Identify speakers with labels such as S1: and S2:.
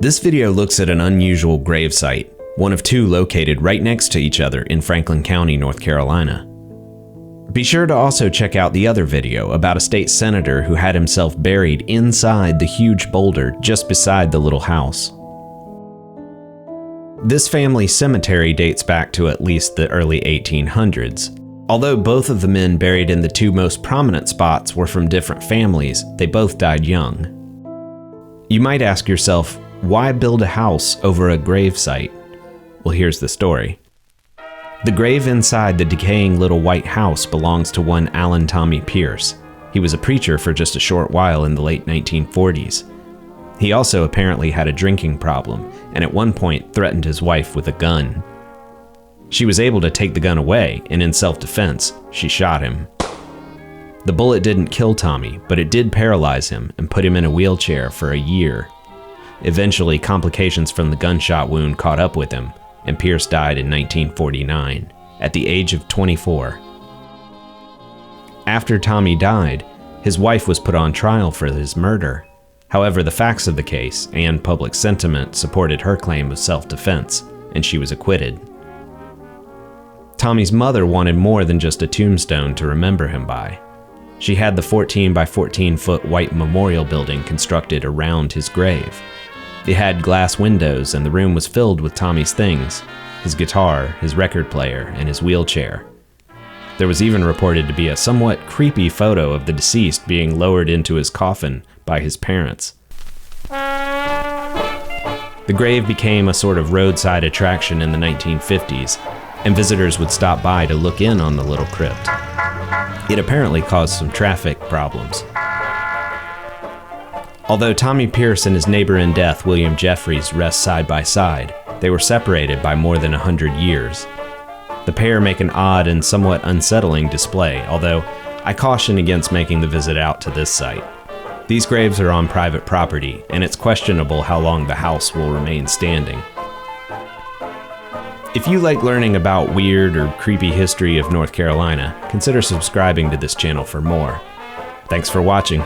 S1: This video looks at an unusual gravesite, one of two located right next to each other in Franklin County, North Carolina. Be sure to also check out the other video about a state senator who had himself buried inside the huge boulder just beside the little house. This family cemetery dates back to at least the early 1800s. Although both of the men buried in the two most prominent spots were from different families, they both died young. You might ask yourself, why build a house over a gravesite? Well, here's the story. The grave inside the decaying little white house belongs to one Tommie Pearce. He was a preacher for just a short while in the late 1940s. He also apparently had a drinking problem, and at one point threatened his wife with a gun. She was able to take the gun away, and in self-defense, she shot him. The bullet didn't kill Tommie, but it did paralyze him and put him in a wheelchair for a year. Eventually, complications from the gunshot wound caught up with him, and Pearce died in 1949, at the age of 24. After Tommie died, his wife was put on trial for his murder. However, the facts of the case and public sentiment supported her claim of self-defense, and she was acquitted. Tommie's mother wanted more than just a tombstone to remember him by. She had the 14 by 14 foot white memorial building constructed around his grave. It had glass windows, and the room was filled with Tommie's things: his guitar, his record player, and his wheelchair. There was even reported to be a somewhat creepy photo of the deceased being lowered into his coffin by his parents. The grave became a sort of roadside attraction in the 1950s, and visitors would stop by to look in on the little crypt. It apparently caused some traffic problems. Although Tommie Pearce and his neighbor in death, William Jeffries, rest side by side, they were separated by more than 100 years. The pair make an odd and somewhat unsettling display, although I caution against making the visit out to this site. These graves are on private property, and it's questionable how long the house will remain standing. If you like learning about weird or creepy history of North Carolina, consider subscribing to this channel for more. Thanks for watching.